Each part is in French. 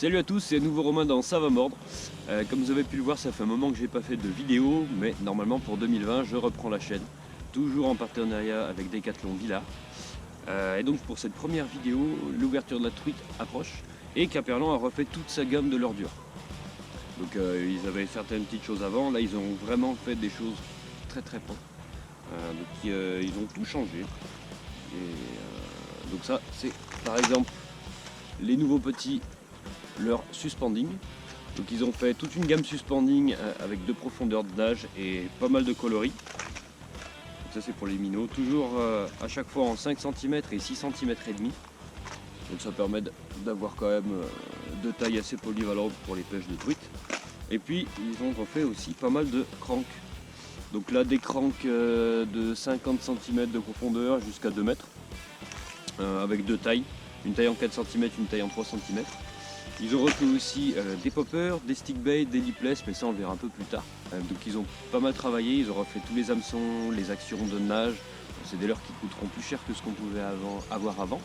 Salut à tous, c'est à nouveau Romain dans Ça va mordre. Comme vous avez pu le voir, ça fait un moment que j'ai pas fait de vidéo, mais normalement pour 2020 je reprends la chaîne, toujours en partenariat avec Decathlon Villars. Et donc pour cette première vidéo, l'ouverture de la truite approche et Caperlon a refait toute sa gamme de l'ordure. Donc ils avaient certaines petites choses avant, là ils ont vraiment fait des choses très propres. Donc ils ont tout changé. Et donc ça c'est par exemple les nouveaux petits, leur suspending. Donc ils ont fait toute une gamme suspending avec 2 profondeurs de nage et pas mal de coloris. Donc ça c'est pour les minots, toujours à chaque fois en 5 cm et 6 cm et demi. Donc ça permet d'avoir quand même de taille assez polyvalente pour les pêches de truite. Et puis ils ont refait aussi pas mal de cranks. Donc là des cranks de 50 cm de profondeur jusqu'à 2 mètres avec 2 tailles, une taille en 4 cm, une taille en 3 cm. Ils ont refait aussi des poppers, des stick bait, des lipless, mais ça on verra un peu plus tard. Donc ils ont pas mal travaillé, ils ont refait tous les hameçons, les actions de nage. C'est des leurres qui coûteront plus cher que ce qu'on pouvait avoir avant.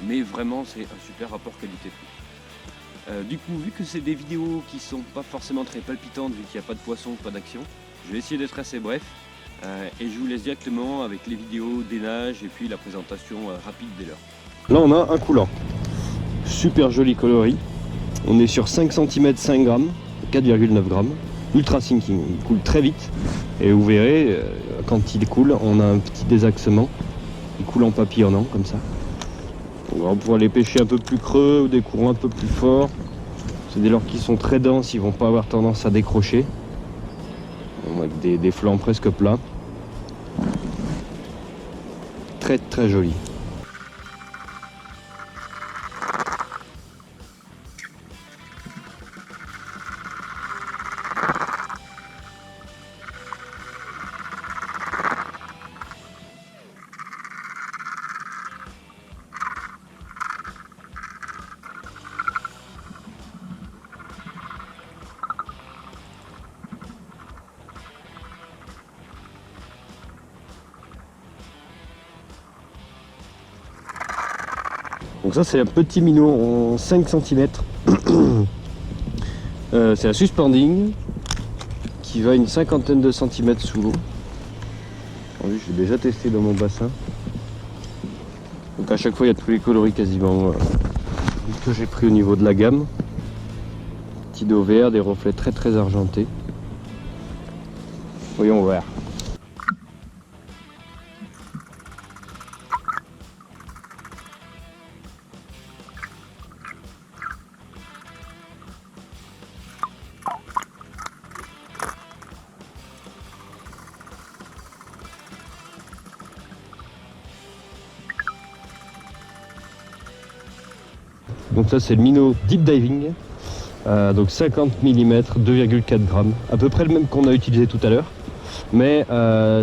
Mais vraiment c'est un super rapport qualité-prix. Du coup, vu que c'est des vidéos qui sont pas forcément très palpitantes, vu qu'il n'y a pas de poisson, pas d'action, je vais essayer d'être assez bref. Et je vous laisse directement avec les vidéos des nages et puis la présentation rapide des leurres. Là on a un coulant. Super joli coloris. On est sur 5 cm 5 grammes, 4,9 grammes. Ultra sinking, il coule très vite. Et vous verrez, quand il coule, on a un petit désaxement. Il coule en papillonnant comme ça. On va pouvoir les pêcher un peu plus creux ou des courants un peu plus forts. C'est des leurres qui sont très denses, ils vont pas avoir tendance à décrocher. Avec des flancs presque plats. Très joli. Donc ça c'est un petit minot en 5 cm. C'est un suspending qui va une cinquantaine de centimètres sous l'eau. Je l'ai déjà testé dans mon bassin. Donc à chaque fois il y a tous les coloris quasiment que j'ai pris au niveau de la gamme. Petit dos vert, des reflets très argentés. Voyons voir. Donc ça c'est le minot deep diving, donc 50 mm, 2,4 grammes, à peu près le même qu'on a utilisé tout à l'heure, mais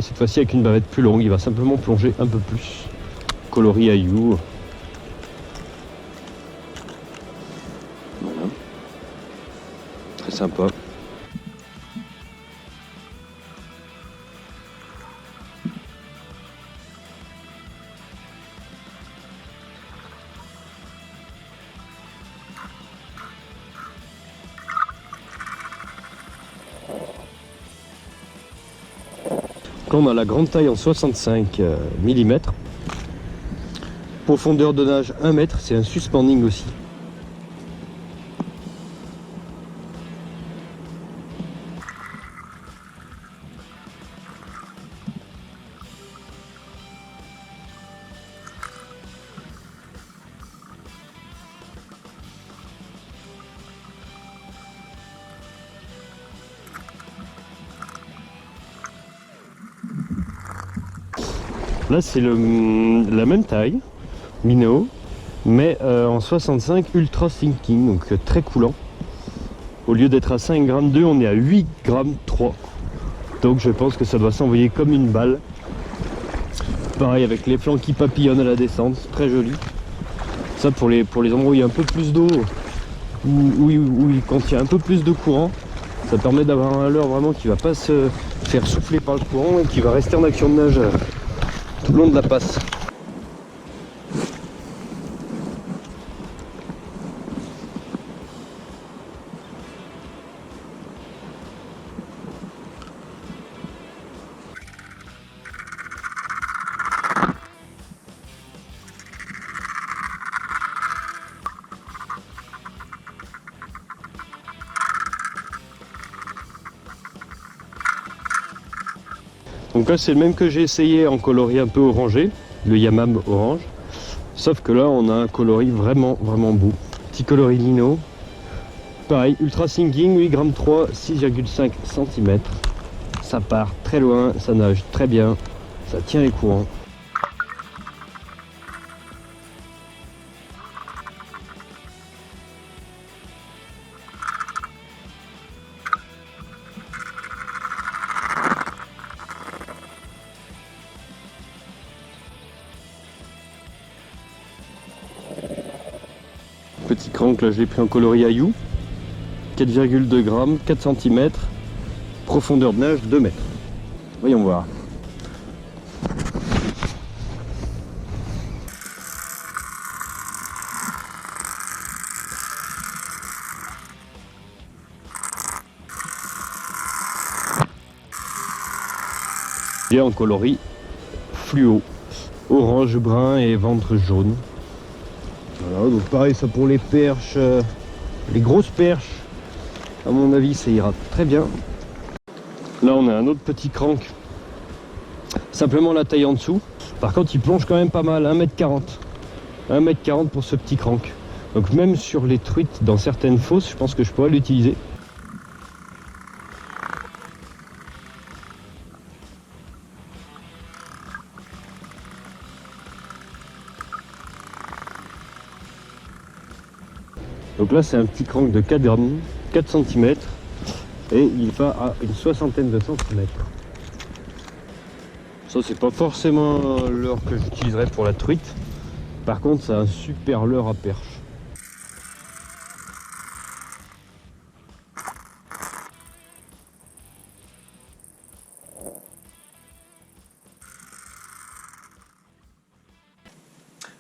cette fois-ci avec une bavette plus longue, il va simplement plonger un peu plus. Coloris Ayou. Voilà. Très sympa. Là on a la grande taille en 65 mm. Profondeur de nage 1 mètre, c'est un suspending aussi. Là c'est la même taille, minot, mais en 65 ultra sinking, donc très coulant. Au lieu d'être à 5 grammes 2, on est à 8 grammes 3. Donc je pense que ça doit s'envoyer comme une balle. Pareil avec les flancs qui papillonnent à la descente, très joli. Ça pour les endroits où il y a un peu plus d'eau, quand il y a un peu plus de courant, ça permet d'avoir un leurre vraiment qui va pas se faire souffler par le courant et qui va rester en action de nage tout le long de la passe. Donc là c'est le même que j'ai essayé en coloris un peu orangé, le Yamam orange. Sauf que là on a un coloris vraiment beau. Petit coloris lino. Pareil, ultra sinking, 8 g 3, 6,5 cm. Ça part très loin, ça nage très bien, ça tient les courants. Petit crank, là je l'ai pris en coloris Ayou, 4,2 g, 4 cm, profondeur de nage 2 mètres. Voyons voir. Et en coloris fluo, orange, brun et ventre jaune. Voilà, donc pareil ça pour les perches, les grosses perches, à mon avis ça ira très bien. Là on a un autre petit crank, simplement la taille en dessous. Par contre il plonge quand même pas mal, 1,40 m. 1,40 m pour ce petit crank. Donc même sur les truites dans certaines fosses, je pense que je pourrais l'utiliser. Donc là c'est un petit crank de 4 grammes, 4 cm et il va à une soixantaine de centimètres. Ça c'est pas forcément leurre que j'utiliserai pour la truite. Par contre c'est un super leurre à perche.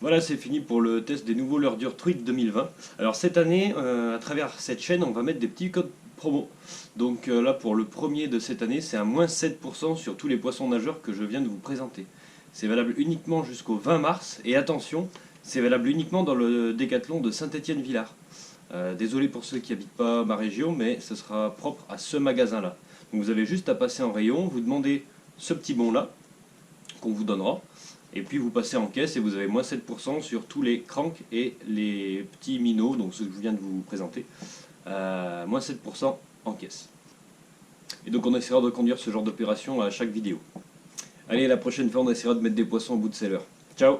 Voilà, c'est fini pour le test des nouveaux leurres dures truite 2020. Alors cette année, à travers cette chaîne, on va mettre des petits codes promo. Donc là, pour le premier de cette année, c'est un moins 7% sur tous les poissons nageurs que je viens de vous présenter. C'est valable uniquement jusqu'au 20 mars. Et attention, c'est valable uniquement dans le décathlon de Saint-Étienne-Villars. Désolé pour ceux qui n'habitent pas ma région, mais ce sera propre à ce magasin-là. Donc vous avez juste à passer en rayon, vous demandez ce petit bon-là, qu'on vous donnera. Et puis vous passez en caisse et vous avez moins 7% sur tous les cranks et les petits minots, donc ceux que je viens de vous présenter. Moins 7% en caisse. Et donc on essaiera de conduire ce genre d'opération à chaque vidéo. Allez, la prochaine fois on essaiera de mettre des poissons au bout de ses leurres. Ciao!